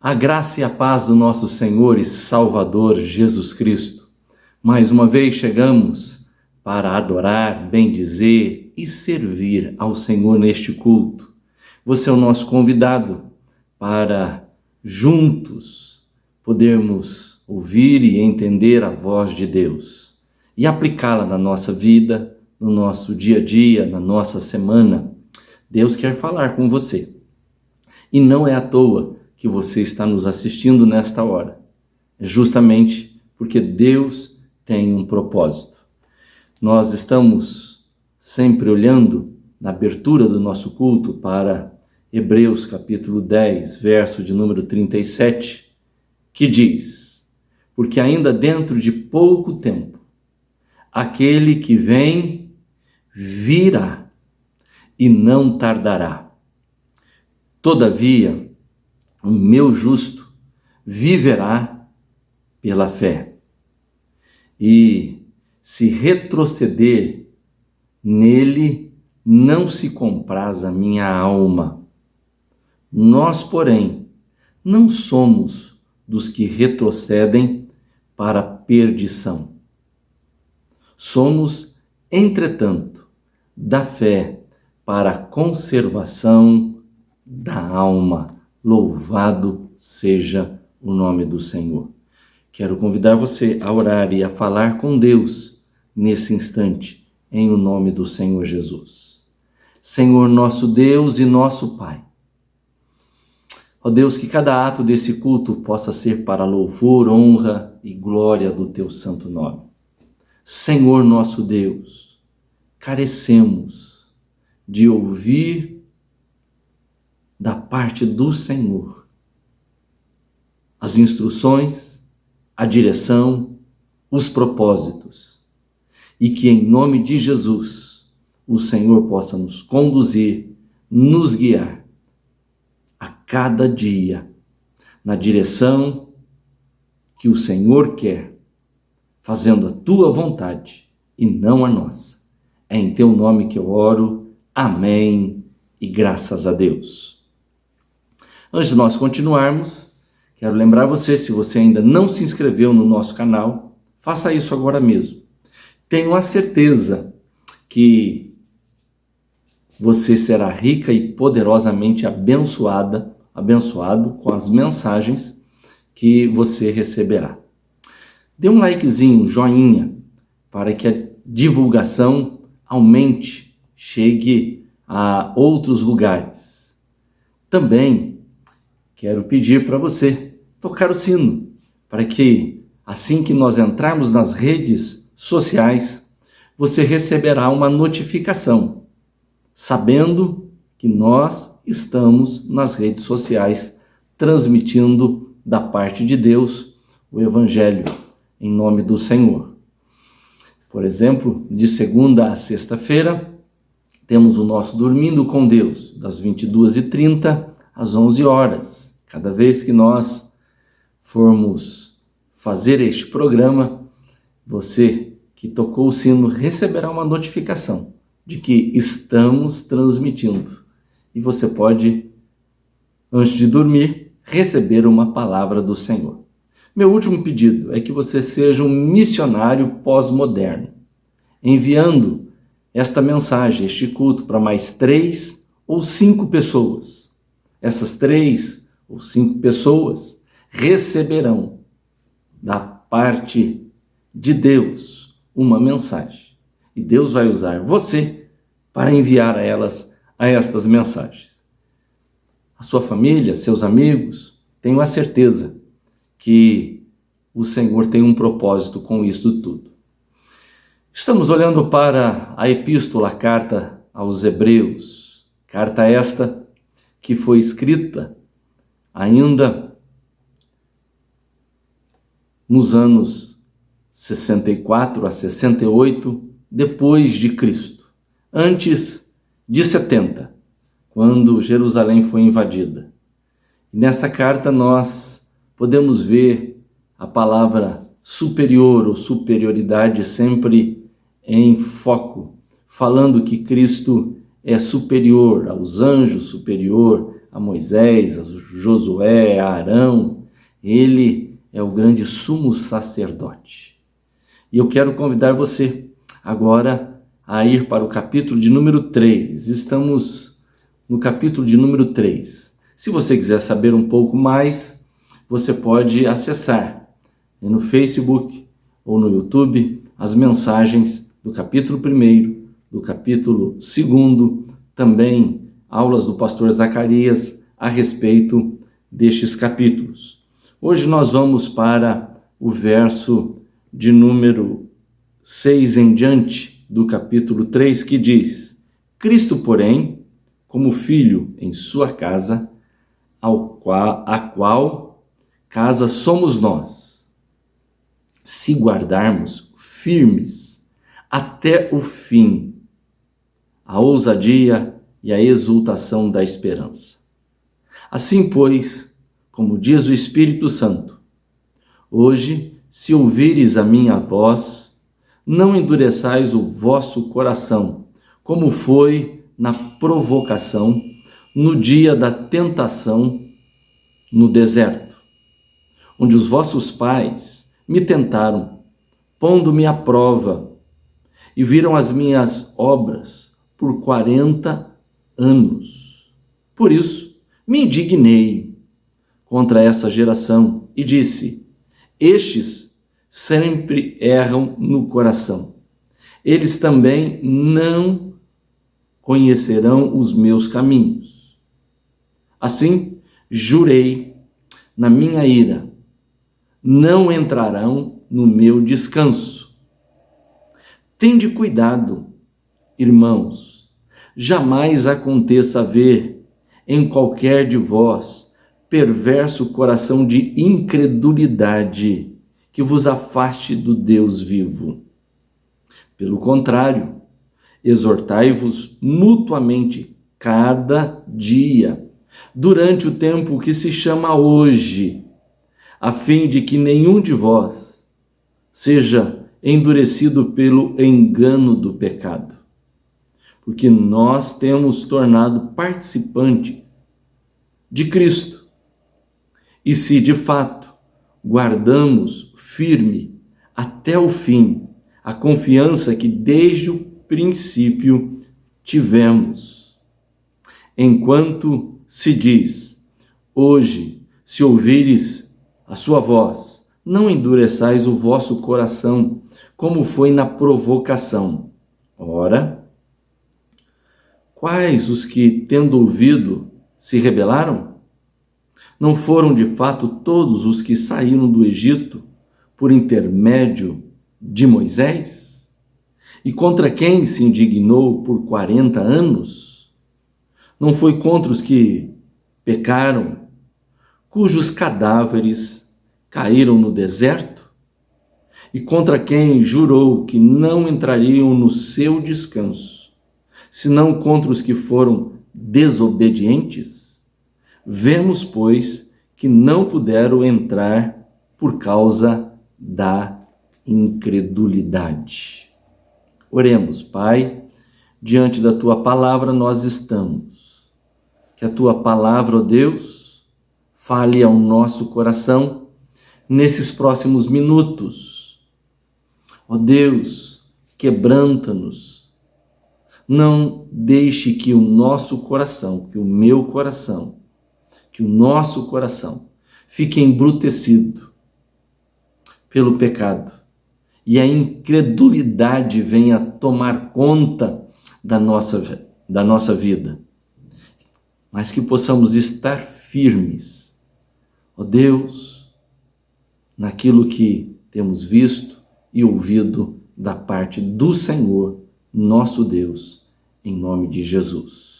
A graça e a paz do nosso Senhor e Salvador Jesus Cristo. Mais uma vez chegamos para adorar, bendizer e servir ao Senhor neste culto. Você é o nosso convidado para juntos podermos ouvir e entender a voz de Deus e aplicá-la na nossa vida, no nosso dia a dia, na nossa semana. Deus quer falar com você. E não é à toa que você está nos assistindo nesta hora. É justamente porque Deus tem um propósito. Nós estamos sempre olhando na abertura do nosso culto para Hebreus capítulo 10, verso de número 37, que diz: porque ainda dentro de pouco tempo, aquele que vem virá e não tardará. Todavia, o meu justo viverá pela fé. E se retroceder nele, não se compraz a minha alma. Nós, porém, não somos dos que retrocedem para a perdição. Somos, entretanto, da fé para a conservação da alma. Louvado seja o nome do Senhor. Quero convidar você a orar e a falar com Deus nesse instante, em o nome do Senhor Jesus. Senhor nosso Deus e nosso Pai, ó Deus, que cada ato desse culto possa ser para louvor, honra e glória do teu santo nome. Senhor nosso Deus, carecemos de ouvir da parte do Senhor as instruções, a direção, os propósitos, e que em nome de Jesus o Senhor possa nos conduzir, nos guiar a cada dia na direção que o Senhor quer, fazendo a tua vontade e não a nossa. É em teu nome que eu oro. Amém e graças a Deus. Antes de nós continuarmos, quero lembrar você, se você ainda não se inscreveu no nosso canal, faça isso agora mesmo. Tenho a certeza que você será rica e poderosamente abençoado com as mensagens que você receberá. Dê um likezinho, um joinha, para que a divulgação aumente, chegue a outros lugares. Também quero pedir para você tocar o sino, para que assim que nós entrarmos nas redes sociais, você receberá uma notificação, sabendo que nós estamos nas redes sociais, transmitindo da parte de Deus o Evangelho em nome do Senhor. Por exemplo, de segunda a sexta-feira, temos o nosso Dormindo com Deus, das 22h30 às 11 horas. Cada vez que nós formos fazer este programa, você que tocou o sino receberá uma notificação de que estamos transmitindo. E você pode, antes de dormir, receber uma palavra do Senhor. Meu último pedido é que você seja um missionário pós-moderno, enviando esta mensagem, este culto, para mais 3 ou 5 pessoas. Essas 3 ou 5 pessoas receberão da parte de Deus uma mensagem. E Deus vai usar você para enviar a elas estas mensagens. A sua família, seus amigos, tenho a certeza que o Senhor tem um propósito com isso tudo. Estamos olhando para a epístola, a carta aos Hebreus, carta esta que foi escrita ainda nos anos 64 a 68 depois de Cristo, antes de 70, quando Jerusalém foi invadida. E nessa carta nós podemos ver a palavra superior ou superioridade sempre em foco, falando que Cristo é superior aos anjos, superior a Moisés, a Josué, a Arão. Ele é o grande sumo sacerdote. E eu quero convidar você agora a ir para o capítulo de número 3. Estamos no capítulo de número 3. Se você quiser saber um pouco mais, você pode acessar no Facebook ou no YouTube as mensagens do capítulo 1, do capítulo 2, também aulas do pastor Zacarias a respeito destes capítulos. Hoje nós vamos para o verso de número 6 em diante do capítulo 3, que diz: Cristo, porém, como filho em sua casa, a qual casa somos nós, se guardarmos firmes até o fim a ousadia e a exultação da esperança. Assim, pois, como diz o Espírito Santo, hoje, se ouvires a minha voz, não endureçais o vosso coração, como foi na provocação, no dia da tentação no deserto, onde os vossos pais me tentaram, pondo-me à prova, e viram as minhas obras por 40 anos. Por isso, me indignei contra essa geração e disse: estes sempre erram no coração. Eles também não conhecerão os meus caminhos. Assim, jurei na minha ira: não entrarão no meu descanso. Tende cuidado, irmãos, jamais aconteça haver em qualquer de vós perverso coração de incredulidade que vos afaste do Deus vivo. Pelo contrário, exortai-vos mutuamente cada dia, durante o tempo que se chama hoje, a fim de que nenhum de vós seja endurecido pelo engano do pecado. Porque nós temos tornado participante de Cristo. E se de fato guardamos firme até o fim a confiança que desde o princípio tivemos. Enquanto se diz: hoje, se ouvires a sua voz, não endureçais o vosso coração, como foi na provocação. Ora, quais os que, tendo ouvido, se rebelaram? Não foram de fato todos os que saíram do Egito por intermédio de Moisés? E contra quem se indignou por 40 anos? Não foi contra os que pecaram, cujos cadáveres caíram no deserto? E contra quem jurou que não entrariam no seu descanso, senão contra os que foram desobedientes? Vemos, pois, que não puderam entrar por causa da incredulidade. Oremos, Pai, diante da Tua palavra nós estamos. Que a Tua palavra, ó Deus, fale ao nosso coração nesses próximos minutos. Ó Deus, quebranta-nos. Não deixe que o nosso coração, que o meu coração, que o nosso coração fique embrutecido pelo pecado e a incredulidade venha tomar conta da nossa vida. Mas que possamos estar firmes, ó Deus, naquilo que temos visto e ouvido da parte do Senhor, nosso Deus, em nome de Jesus.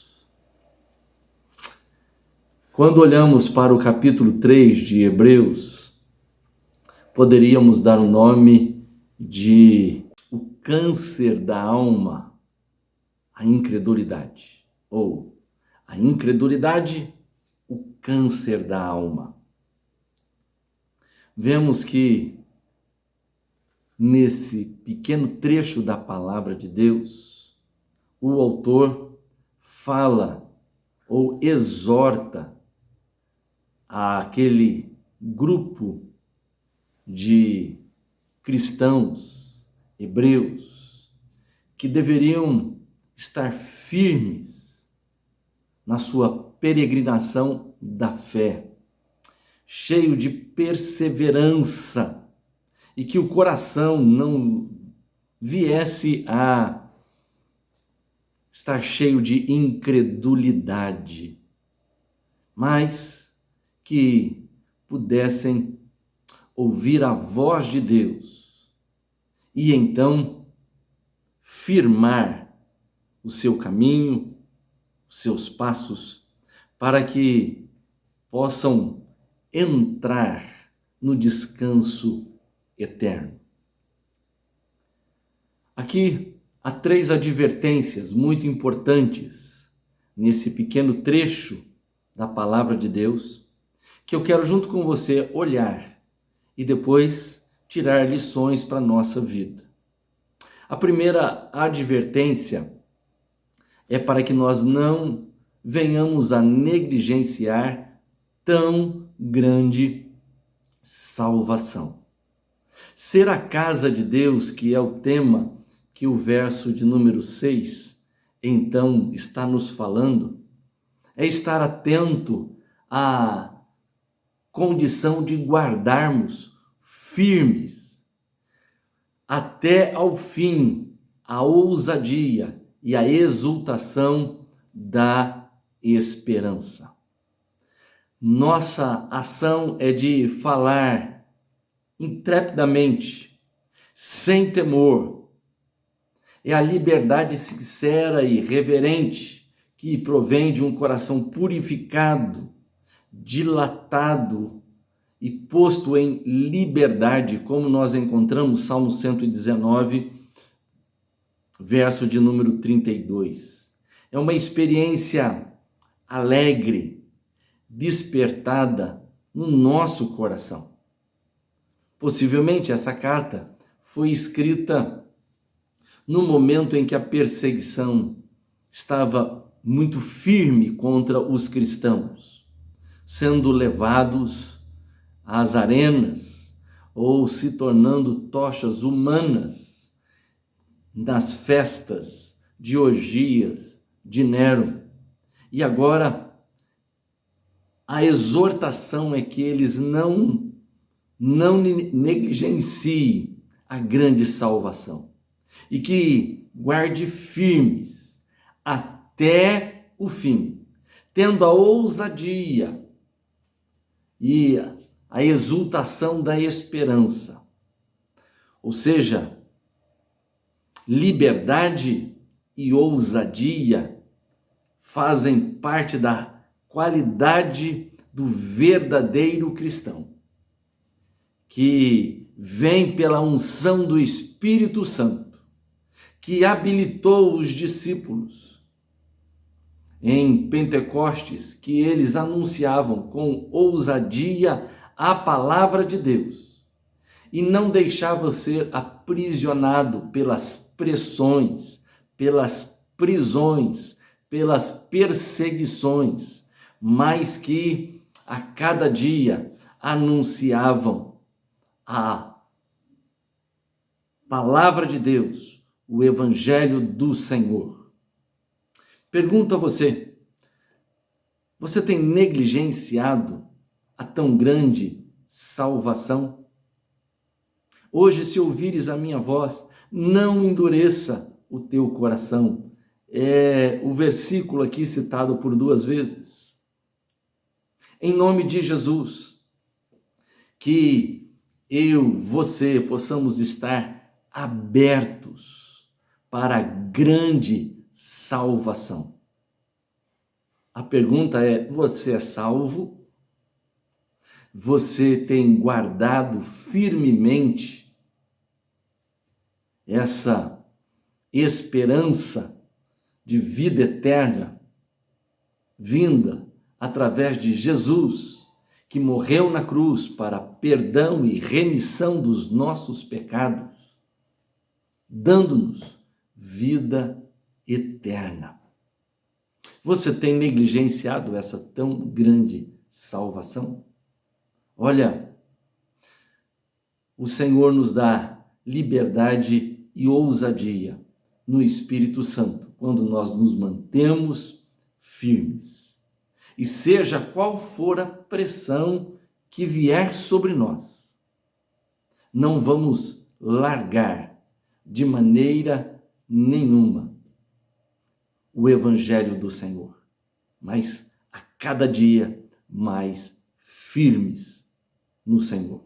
Quando olhamos para o capítulo 3 de Hebreus, poderíamos dar o nome de o câncer da alma, a incredulidade, ou a incredulidade, o câncer da alma. Vemos que nesse pequeno trecho da palavra de Deus, o autor fala ou exorta aquele grupo de cristãos, hebreus, que deveriam estar firmes na sua peregrinação da fé, cheio de perseverança, e que o coração não viesse a estar cheio de incredulidade, mas que pudessem ouvir a voz de Deus e então firmar o seu caminho, os seus passos, para que possam entrar no descanso eterno. Aqui há 3 advertências muito importantes nesse pequeno trecho da palavra de Deus, que eu quero junto com você olhar e depois tirar lições para a nossa vida. A primeira advertência é para que nós não venhamos a negligenciar tão grande salvação. Ser a casa de Deus, que é o tema que o verso de número 6, então, está nos falando, é estar atento à condição de guardarmos firmes até ao fim a ousadia e a exultação da esperança. Nossa ação é de falar intrepidamente, sem temor. É a liberdade sincera e reverente que provém de um coração purificado, dilatado e posto em liberdade, como nós encontramos Salmo 119, verso de número 32. É uma experiência alegre, despertada no nosso coração. Possivelmente essa carta foi escrita no momento em que a perseguição estava muito firme contra os cristãos, sendo levados às arenas ou se tornando tochas humanas nas festas de orgias de Nero. E agora a exortação é que eles não negligenciem a grande salvação e que guarde firmes até o fim, tendo a ousadia e a exultação da esperança. Ou seja, liberdade e ousadia fazem parte da qualidade do verdadeiro cristão, que vem pela unção do Espírito Santo, que habilitou os discípulos em Pentecostes, que eles anunciavam com ousadia a palavra de Deus e não deixavam ser aprisionado pelas pressões, pelas prisões, pelas perseguições, mas que a cada dia anunciavam a palavra de Deus, o Evangelho do Senhor. Pergunto a você, você tem negligenciado a tão grande salvação? Hoje, se ouvires a minha voz, não endureça o teu coração. É o versículo aqui citado por 2 vezes. Em nome de Jesus, que eu, você, possamos estar abertos para a grande salvação. A pergunta é: você é salvo? Você tem guardado firmemente essa esperança de vida eterna vinda através de Jesus, que morreu na cruz para perdão e remissão dos nossos pecados, dando-nos vida eterna? Você tem negligenciado essa tão grande salvação? Olha, o Senhor nos dá liberdade e ousadia no Espírito Santo, quando nós nos mantemos firmes. E seja qual for a pressão que vier sobre nós, não vamos largar de maneira nenhuma o Evangelho do Senhor, mas a cada dia mais firmes no Senhor.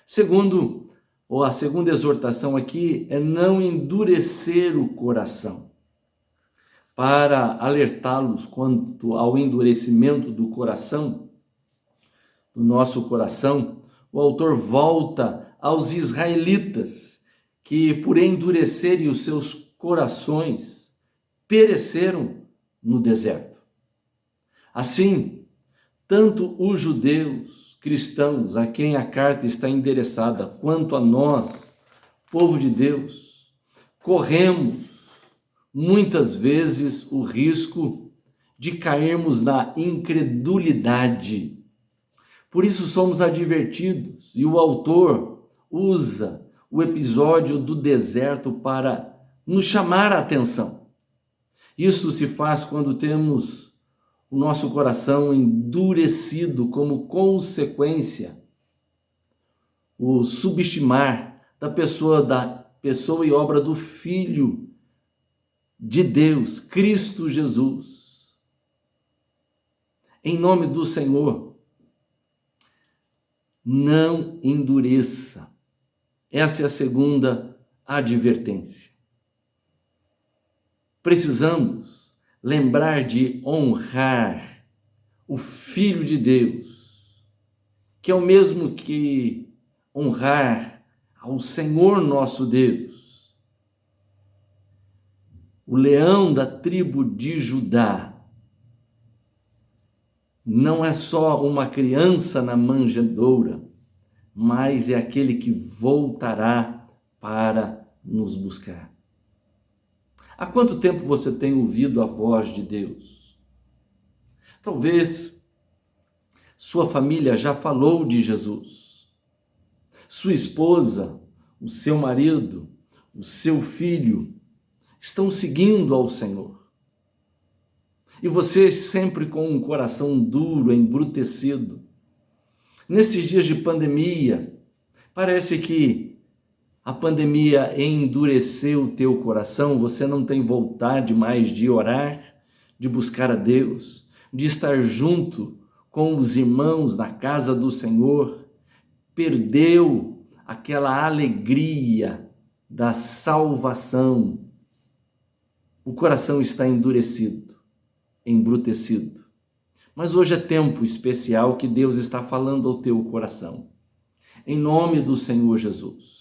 Segundo, ou a segunda exortação aqui é não endurecer o coração. Para alertá-los quanto ao endurecimento do coração, do nosso coração, o autor volta aos israelitas que, por endurecerem os seus corações, pereceram no deserto. Assim, tanto os judeus, cristãos, a quem a carta está endereçada, quanto a nós, povo de Deus, corremos muitas vezes o risco de cairmos na incredulidade. Por isso somos advertidos, e o autor usa o episódio do deserto para nos chamar a atenção. Isso se faz quando temos o nosso coração endurecido como consequência, o subestimar da pessoa e obra do Filho de Deus, Cristo Jesus. Em nome do Senhor, não endureça. Essa é a segunda advertência. Precisamos lembrar de honrar o Filho de Deus, que é o mesmo que honrar ao Senhor nosso Deus. O leão da tribo de Judá não é só uma criança na manjedoura, mas é aquele que voltará para nos buscar. Há quanto tempo você tem ouvido a voz de Deus? Talvez sua família já falou de Jesus. Sua esposa, o seu marido, o seu filho estão seguindo ao Senhor. E você sempre com um coração duro, embrutecido. Nesses dias de pandemia, parece que a pandemia endureceu o teu coração, você não tem vontade mais de orar, de buscar a Deus, de estar junto com os irmãos na casa do Senhor. Perdeu aquela alegria da salvação. O coração está endurecido, embrutecido. Mas hoje é tempo especial que Deus está falando ao teu coração. Em nome do Senhor Jesus.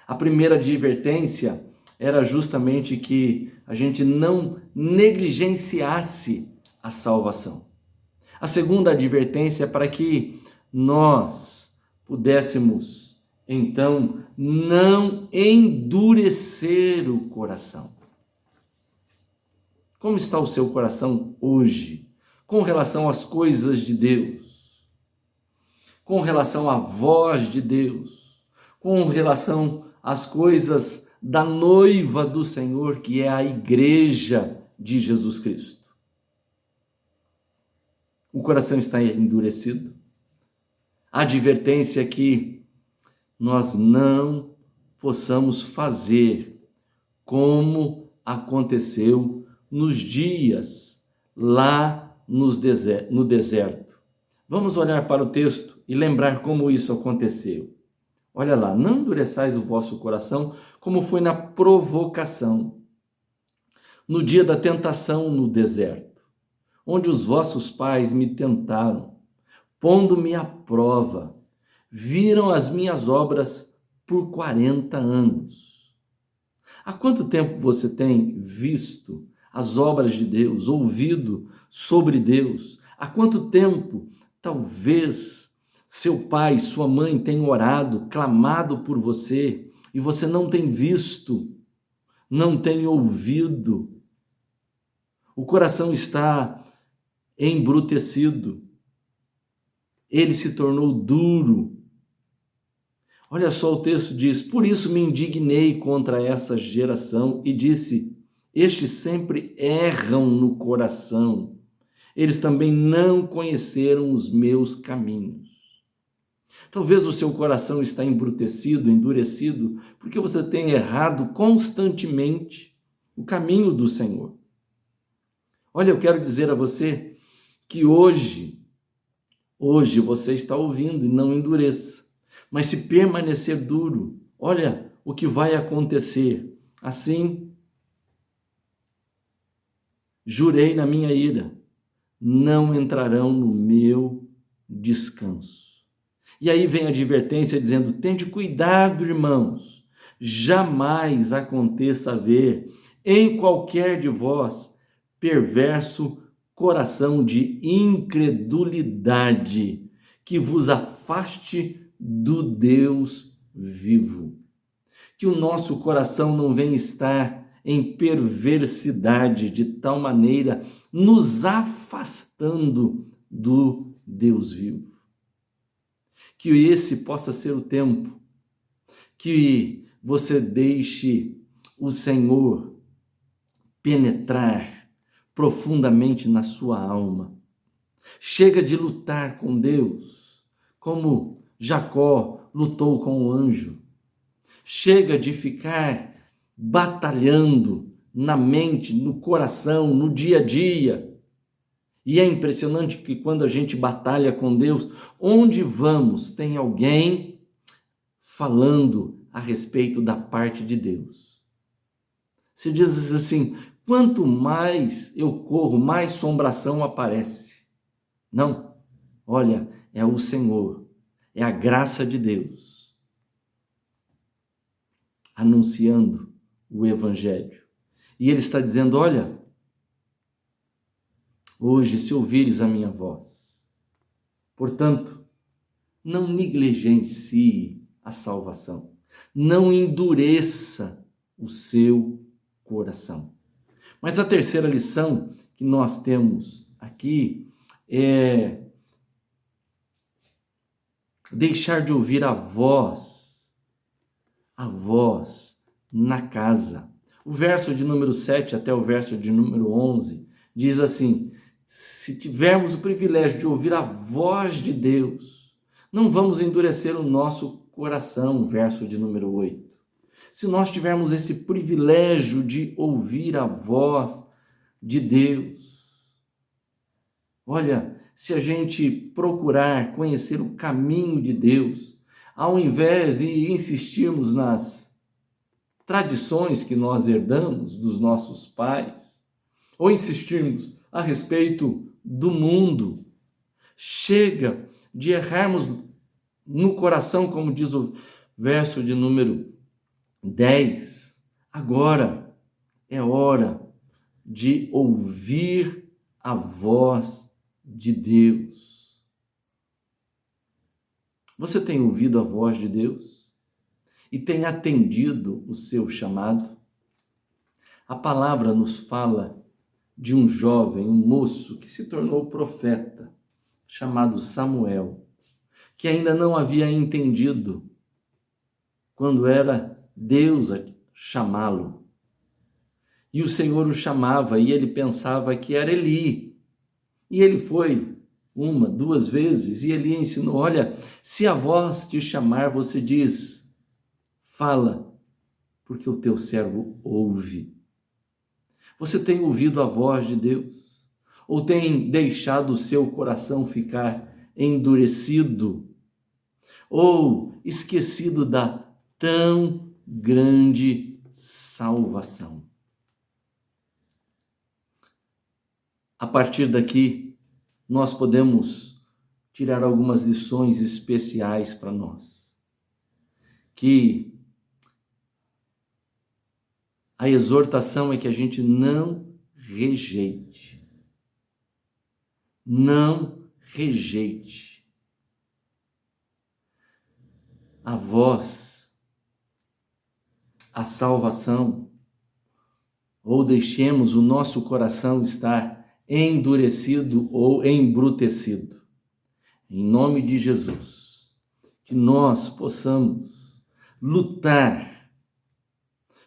A primeira advertência era justamente que a gente não negligenciasse a salvação. A segunda advertência é para que nós pudéssemos, então, não endurecer o coração. Como está o seu coração hoje, com relação às coisas de Deus, com relação à voz de Deus, com relação às coisas da noiva do Senhor, que é a igreja de Jesus Cristo? O coração está endurecido? A advertência é que nós não possamos fazer como aconteceu nos dias lá no deserto. Vamos olhar para o texto e lembrar como isso aconteceu. Olha lá, não endureçais o vosso coração, como foi na provocação, no dia da tentação no deserto, onde os vossos pais me tentaram, pondo-me à prova, viram as minhas obras por 40 anos. Há quanto tempo você tem visto as obras de Deus, ouvido sobre Deus? Há quanto tempo, talvez, seu pai, sua mãe tenham orado, clamado por você, e você não tem visto, não tem ouvido o coração está embrutecido, ele se tornou duro. Olha só, o texto diz: por isso me indignei contra essa geração e disse: estes sempre erram no coração, eles também não conheceram os meus caminhos. Talvez o seu coração está embrutecido, endurecido, porque você tem errado constantemente o caminho do Senhor. Olha, eu quero dizer a você que hoje você está ouvindo e não endureça. Mas se permanecer duro, olha o que vai acontecer. Assim, jurei na minha ira, não entrarão no meu descanso. E aí vem a advertência dizendo: tende cuidado, irmãos, jamais aconteça haver em qualquer de vós perverso coração de incredulidade que vos afaste do Deus vivo. Que o nosso coração não venha estar em perversidade de tal maneira, nos afastando do Deus vivo. Que esse possa ser o tempo que você deixe o Senhor penetrar profundamente na sua alma. Chega de lutar com Deus, como Jacó lutou com o anjo. Chega de ficar batalhando na mente, no coração, no dia a dia. E é impressionante que quando a gente batalha com Deus, onde vamos, tem alguém falando a respeito da parte de Deus. Se diz assim: quanto mais eu corro, mais assombração aparece. Não, olha, é o Senhor, é a graça de Deus anunciando o Evangelho. E Ele está dizendo: olha, hoje, se ouvires a minha voz, portanto, não negligencie a salvação, não endureça o seu coração. Mas a terceira lição que nós temos aqui é deixar de ouvir a voz na casa. O verso de número 7 até o verso de número 11 diz assim: se tivermos o privilégio de ouvir a voz de Deus, não vamos endurecer o nosso coração, verso de número 8. Se nós tivermos esse privilégio de ouvir a voz de Deus, olha, se a gente procurar conhecer o caminho de Deus, ao invés de insistirmos nas tradições que nós herdamos dos nossos pais, ou insistirmos a respeito do mundo, chega de errarmos no coração, como diz o verso de número 10. Agora é hora de ouvir a voz de Deus. Você tem ouvido a voz de Deus? E tem atendido o seu chamado? A palavra nos fala de um jovem, um moço que se tornou profeta, chamado Samuel, que ainda não havia entendido quando era Deus a chamá-lo. E o Senhor o chamava e ele pensava que era Eli. E ele foi uma, duas vezes e Eli ensinou: olha, se a voz te chamar, você diz, fala, porque o teu servo ouve. Você tem ouvido a voz de Deus? Ou tem deixado o seu coração ficar endurecido? Ou esquecido da tão grande salvação? A partir daqui, nós podemos tirar algumas lições especiais para nós. Que a exortação é que a gente não rejeite. Não rejeite a voz, a salvação, ou deixemos o nosso coração estar endurecido ou embrutecido. Em nome de Jesus, que nós possamos lutar,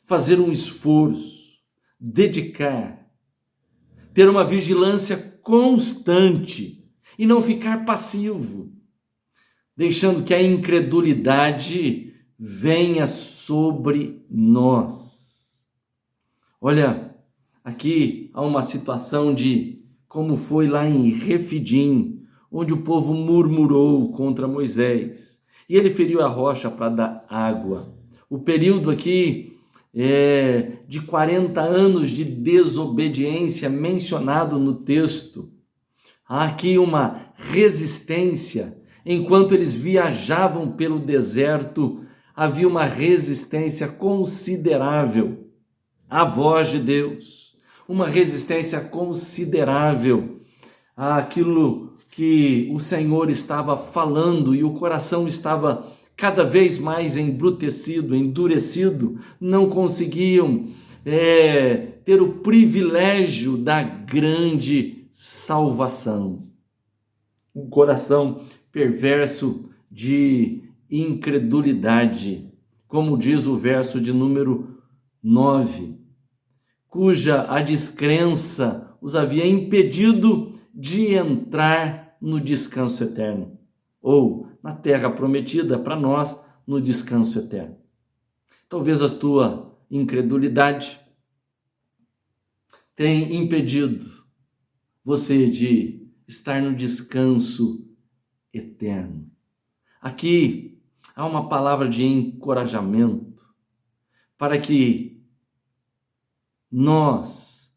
fazer um esforço, dedicar, ter uma vigilância constante e não ficar passivo, deixando que a incredulidade venha sobre nós. Olha, aqui há uma situação de como foi lá em Refidim, onde o povo murmurou contra Moisés, e ele feriu a rocha para dar água. O período aqui é de 40 anos de desobediência mencionado no texto. Há aqui uma resistência. Enquanto eles viajavam pelo deserto, havia uma resistência considerável à voz de Deus, uma resistência considerável àquilo que o Senhor estava falando, e o coração estava cada vez mais embrutecido, endurecido, não conseguiam ter o privilégio da grande salvação. Um coração perverso de incredulidade, como diz o verso de número 9, cuja a descrença os havia impedido de entrar no descanso eterno, ou na terra prometida para nós, no descanso eterno. Talvez a tua incredulidade tenha impedido você de estar no descanso eterno. Aqui há uma palavra de encorajamento para que nós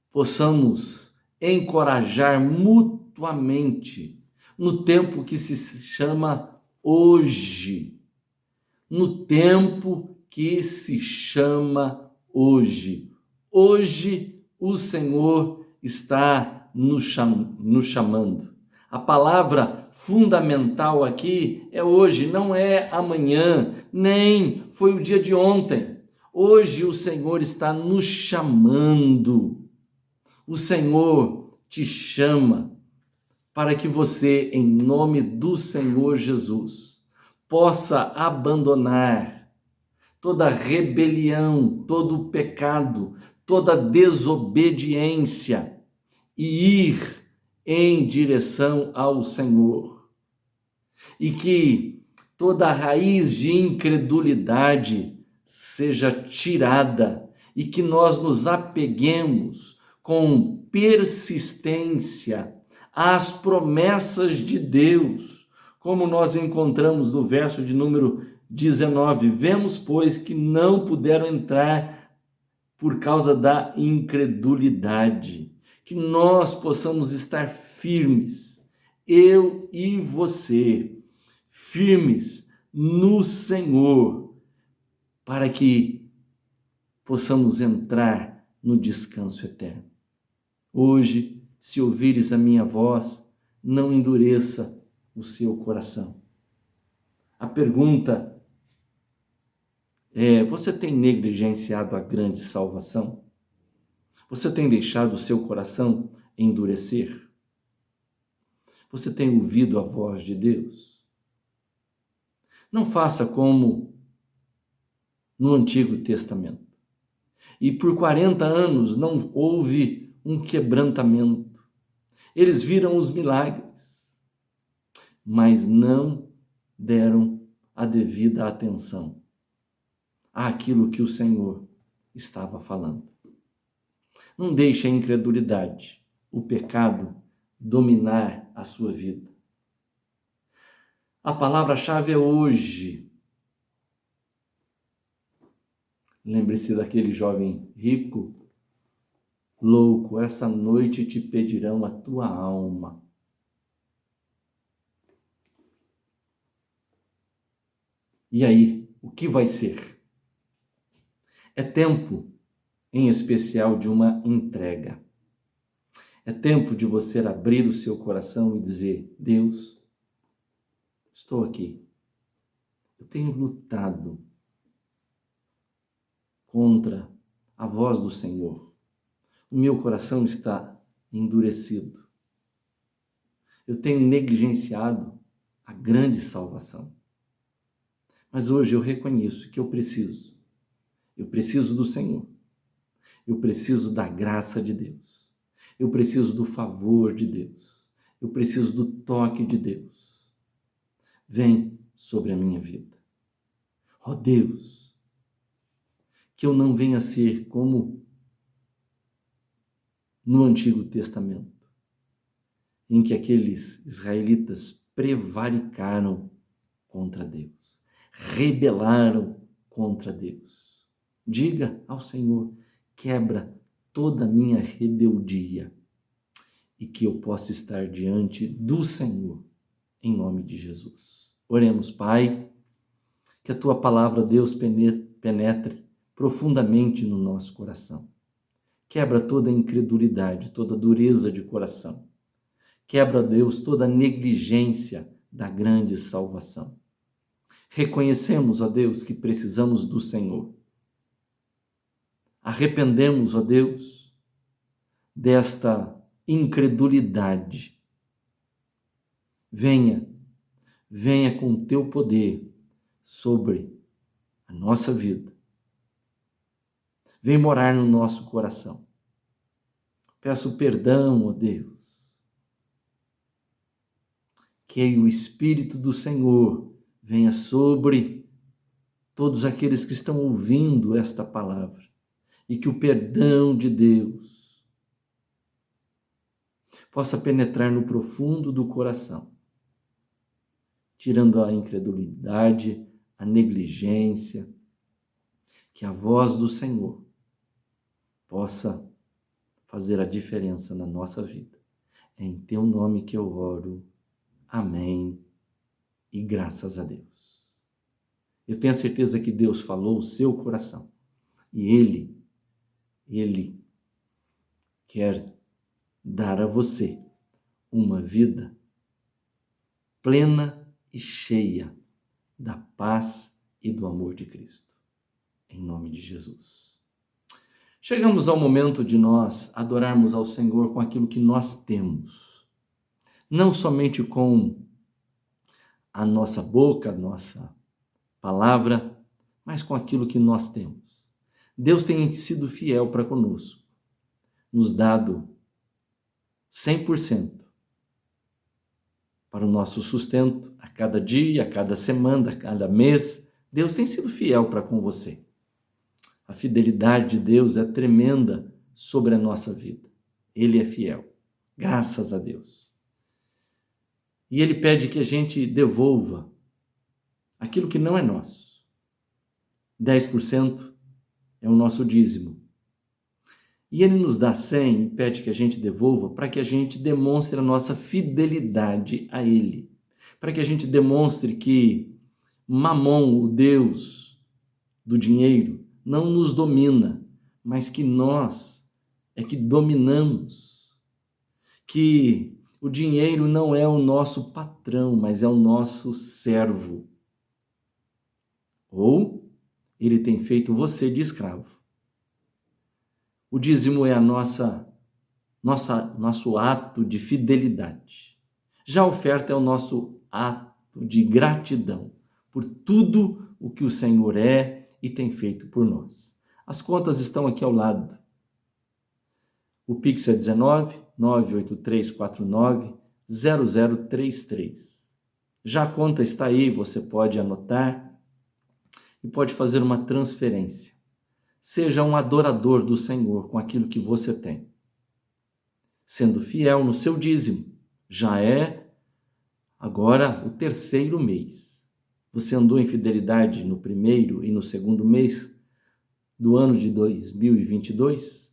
possamos encorajar mutuamente no tempo que se chama hoje. No tempo que se chama hoje. Hoje o Senhor está nos chamando. A palavra fundamental aqui é hoje, não é amanhã, nem foi o dia de ontem. Hoje o Senhor está nos chamando. O Senhor te chama para que você, em nome do Senhor Jesus, possa abandonar toda rebelião, todo pecado, toda desobediência e ir em direção ao Senhor. E que toda raiz de incredulidade seja tirada e que nós nos apeguemos com persistência às promessas de Deus, como nós encontramos no verso de número 19. Vemos, pois, que não puderam entrar por causa da incredulidade. Que nós possamos estar firmes, eu e você, firmes no Senhor, para que possamos entrar no descanso eterno. Hoje, se ouvires a minha voz, não endureça o seu coração. A pergunta é: você tem negligenciado a grande salvação? Você tem deixado o seu coração endurecer? Você tem ouvido a voz de Deus? Não faça como no Antigo Testamento. E por 40 anos não houve um quebrantamento. Eles viram os milagres, mas não deram a devida atenção àquilo que o Senhor estava falando. Não deixe a incredulidade, o pecado, dominar a sua vida. A palavra-chave é hoje. Lembre-se daquele jovem rico, louco, essa noite te pedirão a tua alma. E aí, o que vai ser? É tempo, em especial, de uma entrega. É tempo de você abrir o seu coração e dizer: Deus, estou aqui. Eu tenho lutado contra a voz do Senhor. O meu coração está endurecido. Eu tenho negligenciado a grande salvação. Mas hoje eu reconheço que eu preciso. Eu preciso do Senhor. Eu preciso da graça de Deus. Eu preciso do favor de Deus. Eu preciso do toque de Deus. Vem sobre a minha vida. Ó Deus, que eu não venha a ser como no Antigo Testamento, em que aqueles israelitas prevaricaram contra Deus, rebelaram contra Deus. Diga ao Senhor, quebra toda a minha rebeldia e que eu possa estar diante do Senhor, em nome de Jesus. Oremos, Pai, que a Tua palavra, Deus, penetre profundamente no nosso coração. Quebra toda a incredulidade, toda a dureza de coração. Quebra, Deus, toda a negligência da grande salvação. Reconhecemos, ó Deus, que precisamos do Senhor. Arrependemos, ó Deus, desta incredulidade. Venha com o teu poder sobre a nossa vida. Vem morar no nosso coração. Peço perdão, ó Deus. Que o Espírito do Senhor venha sobre todos aqueles que estão ouvindo esta palavra e que o perdão de Deus possa penetrar no profundo do coração, tirando a incredulidade, a negligência, que a voz do Senhor possa fazer a diferença na nossa vida. É em teu nome que eu oro. Amém. E graças a Deus. Eu tenho a certeza que Deus falou o seu coração. E Ele quer dar a você uma vida plena e cheia da paz e do amor de Cristo. Em nome de Jesus. Chegamos ao momento de nós adorarmos ao Senhor com aquilo que nós temos. Não somente com a nossa boca, a nossa palavra, mas com aquilo que nós temos. Deus tem sido fiel para conosco, nos dado 100% para o nosso sustento, a cada dia, a cada semana, a cada mês. Deus tem sido fiel para com você. A fidelidade de Deus é tremenda sobre a nossa vida. Ele é fiel, graças a Deus. E Ele pede que a gente devolva aquilo que não é nosso. 10% é o nosso dízimo. E Ele nos dá 100 e pede que a gente devolva para que a gente demonstre a nossa fidelidade a Ele. Para que a gente demonstre que Mamon, o Deus do dinheiro, não nos domina, mas que nós é que dominamos. Que o dinheiro não é o nosso patrão, mas é o nosso servo. Ou ele tem feito você de escravo. O dízimo é nosso ato de fidelidade. Já a oferta é o nosso ato de gratidão por tudo o que o Senhor é e tem feito por nós. As contas estão aqui ao lado. O Pix é 19 98349 0033. Já a conta está aí, você pode anotar e pode fazer uma transferência. Seja um adorador do Senhor com aquilo que você tem. Sendo fiel no seu dízimo. Já é agora o 3º mês. Você andou em fidelidade no 1º e no 2º mês do ano de 2022?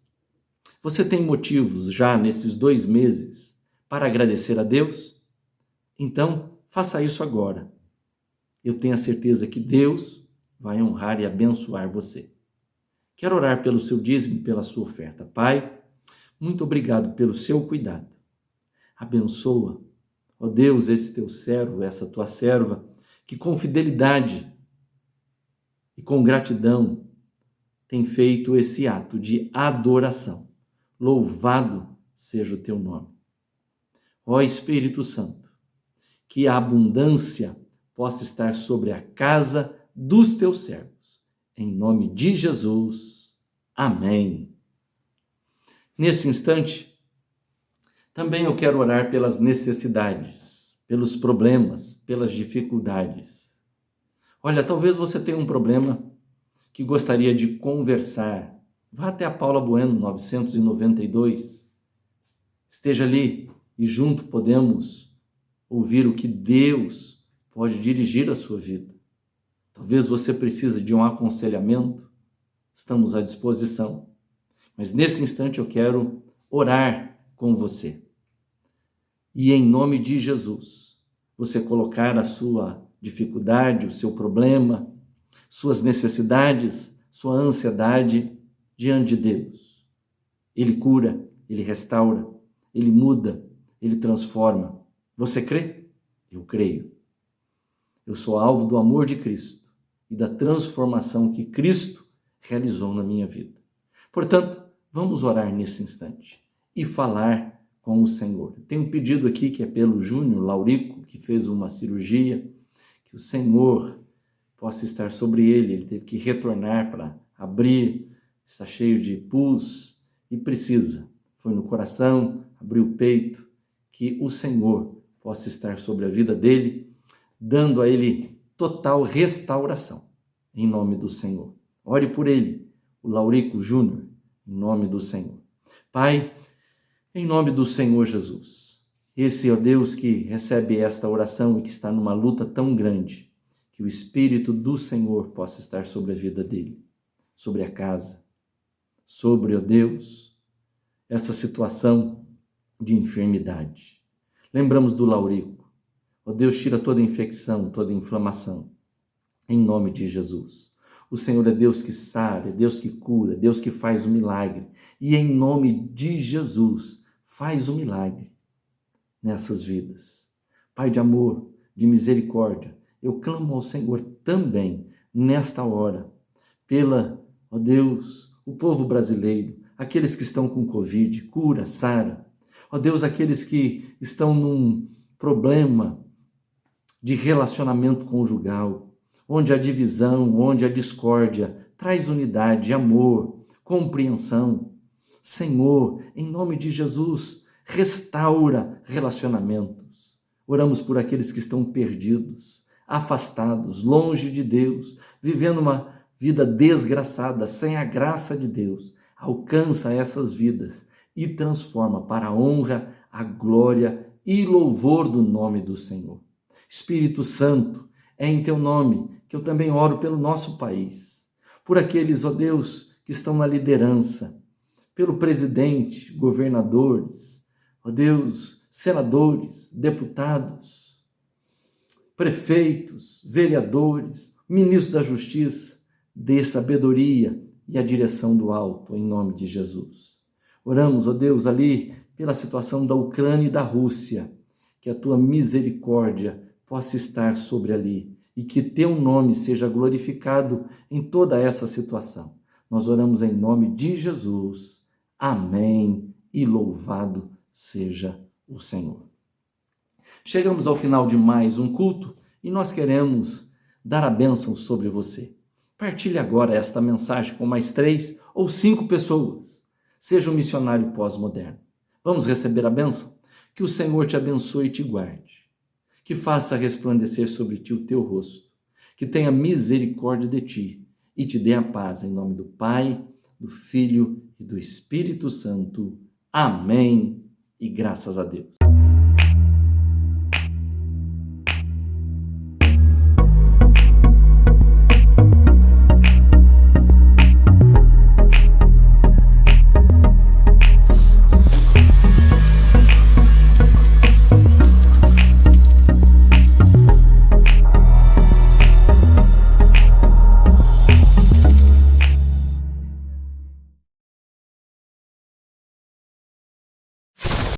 Você tem motivos já nesses 2 meses para agradecer a Deus? Então, faça isso agora. Eu tenho a certeza que Deus vai honrar e abençoar você. Quero orar pelo seu dízimo e pela sua oferta. Pai, muito obrigado pelo seu cuidado. Abençoa, ó Deus, esse teu servo, essa tua serva, que com fidelidade e com gratidão tem feito esse ato de adoração. louvado seja o teu nome. Ó Espírito Santo, que a abundância possa estar sobre a casa dos teus servos. Em nome de Jesus. Amém. Nesse instante, também eu quero orar pelas necessidades, pelos problemas, pelas dificuldades. Olha, talvez você tenha um problema que gostaria de conversar. Vá até a Paula Bueno, 992. Esteja ali e junto podemos ouvir o que Deus pode dirigir a sua vida. Talvez você precise de um aconselhamento. Estamos à disposição. Mas nesse instante eu quero orar com você. E em nome de Jesus, você colocar a sua dificuldade, o seu problema, suas necessidades, sua ansiedade diante de Deus. Ele cura, Ele restaura, Ele muda, Ele transforma. Você crê? Eu creio. Eu sou alvo do amor de Cristo e da transformação que Cristo realizou na minha vida. Portanto, vamos orar nesse instante e falar com o Senhor. Tem um pedido aqui que é pelo Júnior Laurico, que fez uma cirurgia, que o Senhor possa estar sobre ele teve que retornar para abrir, está cheio de pus e precisa. Foi no coração, abriu o peito, que o Senhor possa estar sobre a vida dele, dando a ele total restauração, em nome do Senhor. Ore por ele, o Laurico Júnior, em nome do Senhor. Pai, em nome do Senhor Jesus, esse é o Deus que recebe esta oração e que está numa luta tão grande, que o Espírito do Senhor possa estar sobre a vida dele, sobre a casa, sobre, ó Deus, essa situação de enfermidade. Lembramos do Laurico. Ó Deus, tira toda infecção, toda inflamação, em nome de Jesus. O Senhor é Deus que sara, é Deus que cura, é Deus que faz o milagre. E em nome de Jesus, faz o milagre nessas vidas. Pai de amor, de misericórdia, eu clamo ao Senhor também, nesta hora, ó Deus, o povo brasileiro, aqueles que estão com Covid, cura, sara. Ó Deus, aqueles que estão num problema de relacionamento conjugal, onde a divisão, onde a discórdia, traz unidade, amor, compreensão. Senhor, em nome de Jesus, restaura relacionamentos. Oramos por aqueles que estão perdidos, afastados, longe de Deus, vivendo uma vida desgraçada, sem a graça de Deus. Alcança essas vidas e transforma para a honra, a glória e louvor do nome do Senhor. Espírito Santo, é em teu nome que eu também oro pelo nosso país, por aqueles, ó Deus, que estão na liderança, pelo presidente, governadores, ó Deus, senadores, deputados, prefeitos, vereadores, ministros da Justiça, dê sabedoria e a direção do alto, em nome de Jesus. Oramos, ó Deus, ali pela situação da Ucrânia e da Rússia, que a tua misericórdia possa estar sobre ali e que teu nome seja glorificado em toda essa situação. Nós oramos em nome de Jesus. Amém. E louvado seja o Senhor. Chegamos ao final de mais um culto e nós queremos dar a bênção sobre você. Partilhe agora esta mensagem com mais 3 ou 5 pessoas. Seja um missionário pós-moderno. Vamos receber a bênção? Que o Senhor te abençoe e te guarde. Que faça resplandecer sobre ti o teu rosto. Que tenha misericórdia de ti e te dê a paz em nome do Pai, do Filho e do Espírito Santo. Amém. E graças a Deus.